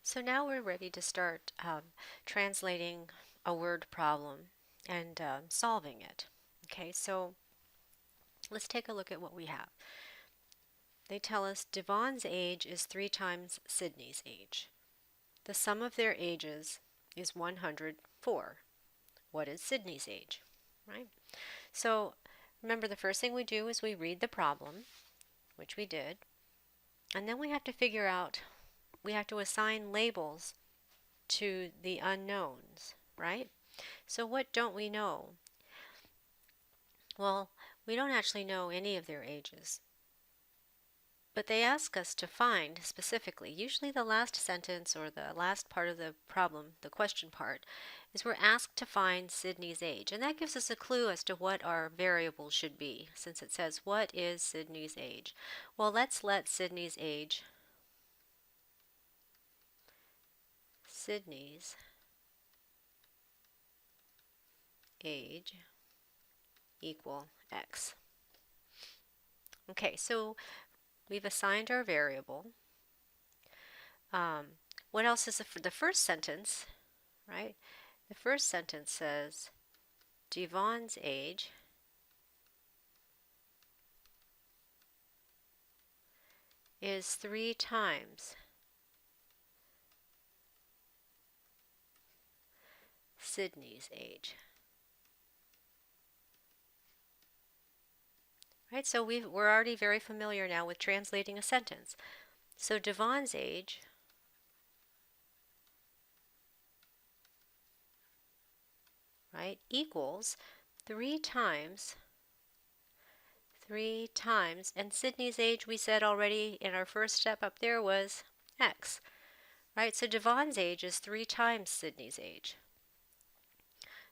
So now we're ready to start translating a word problem and solving it. Okay, so let's take a look at what we have. They tell us Devon's age is 3 times Sydney's age. The sum of their ages is 104. What is Sydney's age? Right? So remember, the first thing we do is we read the problem, which we did, and then we have to figure out, we have to assign labels to the unknowns, right? So what don't we know? Well, we don't actually know any of their ages. But they ask us to find specifically, usually the last sentence or the last part of the problem, the question part, is we're asked to find Sydney's age. And that gives us a clue as to what our variable should be, since it says, what is Sydney's age? Well, let's let Sydney's age equal x. Okay, so we've assigned our variable. What else is the first sentence, right? The first sentence says Devon's age is 3 times Sydney's age. Right, so we're already very familiar now with translating a sentence. So Devon's age equals 3 times, and Sydney's age we said already in our first step up there was x. Right, so Devon's age is 3 times Sydney's age.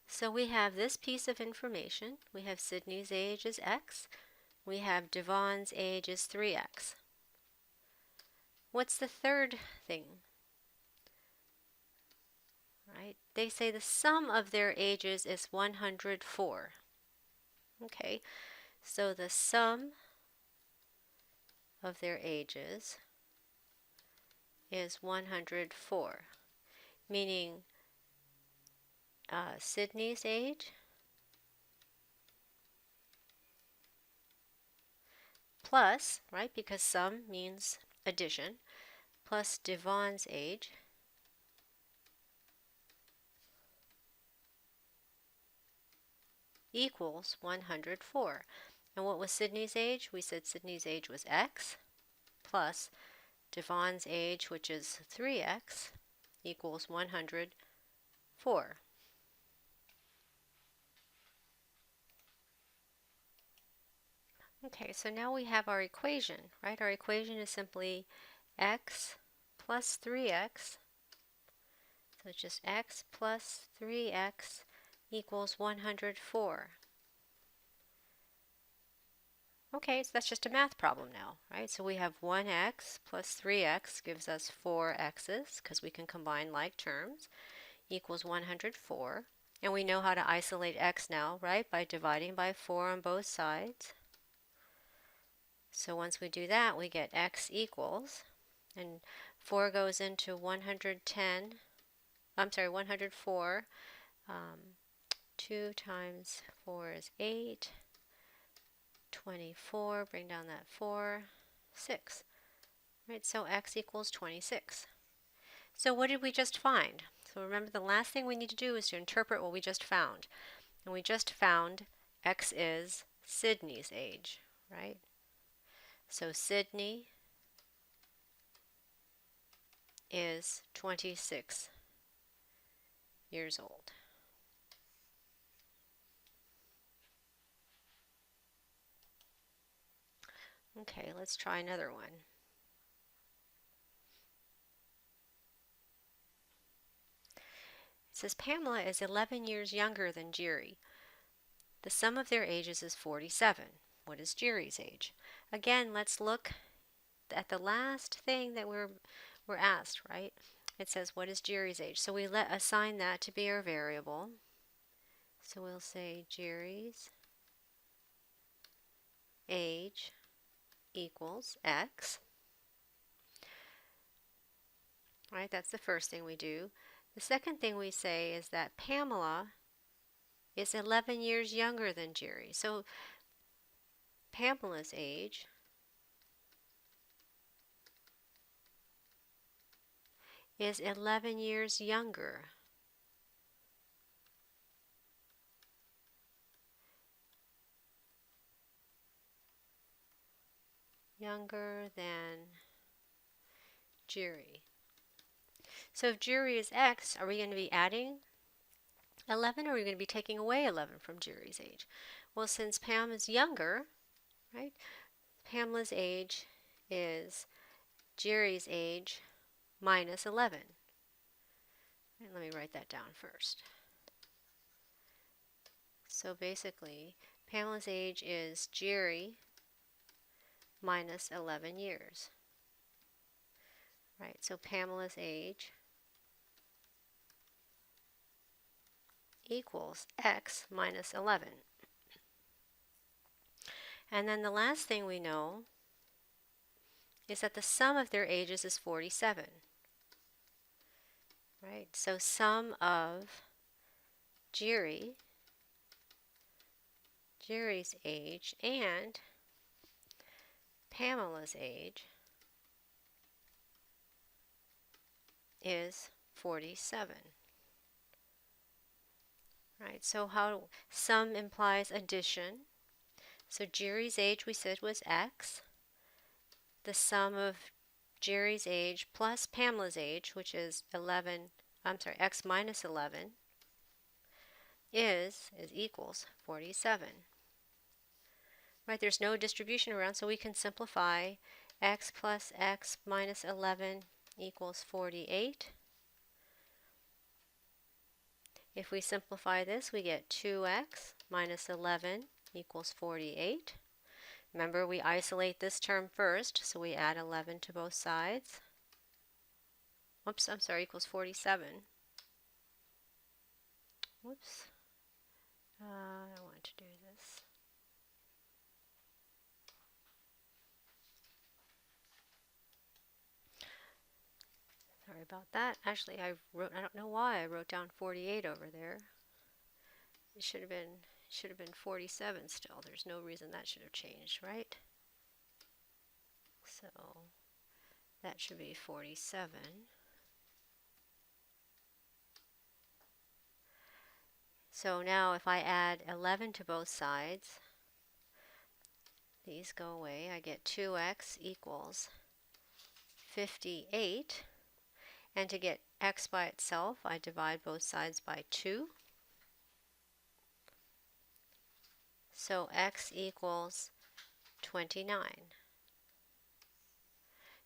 So we have this piece of information. We have Sydney's age is x. We have Devon's age is 3x. What's the third thing? Right? They say the sum of their ages is 104. Okay, so the sum of their ages is 104, meaning Sydney's age plus, right, because sum means addition, plus Devon's age equals 104. And what was Sydney's age? We said Sydney's age was x plus Devon's age, which is 3x, equals 104. Okay, so now we have our equation, right? Our equation is simply x plus 3x, so it's just x plus 3x equals 104. Okay, so that's just a math problem now, right? So we have 1x plus 3x gives us 4x's, because we can combine like terms, equals 104. And we know how to isolate x now, right? By dividing by 4 on both sides. So once we do that, we get x equals, and 4 goes into 110, I'm sorry, 104. 2 times 4 is 8. 24, bring down that 4, 6. Right, so x equals 26. So what did we just find? So remember, the last thing we need to do is to interpret what we just found. And we just found x is Sydney's age, right? So Sydney is 26 years old. Okay, let's try another one. It says Pamela is 11 years younger than Jerry. The sum of their ages is 47. What is Jerry's age? Again, let's look at the last thing that we're asked, right? It says, what is Jerry's age? So we assign that to be our variable. So we'll say Jerry's age equals x. right? That's the first thing we do. The second thing we say is that Pamela is 11 years younger than Jerry. So Pamela's age is 11 years younger than Jerry. So if Jerry is X, are we going to be adding 11 or are we going to be taking away 11 from Jerry's age? Well, since Pam is younger, right, Pamela's age is Jerry's age minus 11. And let me write that down first. So basically, Pamela's age is Jerry minus 11 years. Right, so Pamela's age equals X minus 11. And then the last thing we know is that the sum of their ages is 47. Right, so sum of Jerry's age and Pamela's age is 47. Right, so how sum implies addition. So Jerry's age we said was X. The sum of Jerry's age plus Pamela's age, which is X minus 11, is equals 47. Right, there's no distribution around, so we can simplify X plus X minus 11 equals 48. If we simplify this, we get 2x minus 11 equals 48. Remember, we isolate this term first, so we add 11 to both sides. Oops, I'm sorry, equals 47. Whoops. I want to do this. Sorry about that. Actually, I don't know why I wrote down 48 over there. It should have been 47 still. There's no reason that should have changed, right? So that should be 47. So now if I add 11 to both sides, these go away. I get 2x equals 58. And to get x by itself, I divide both sides by 2. So x equals 29.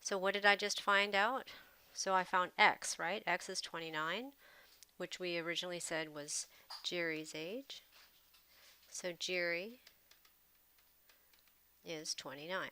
So what did I just find out? So I found x, right? X is 29, which we originally said was Jerry's age. So Jerry is 29.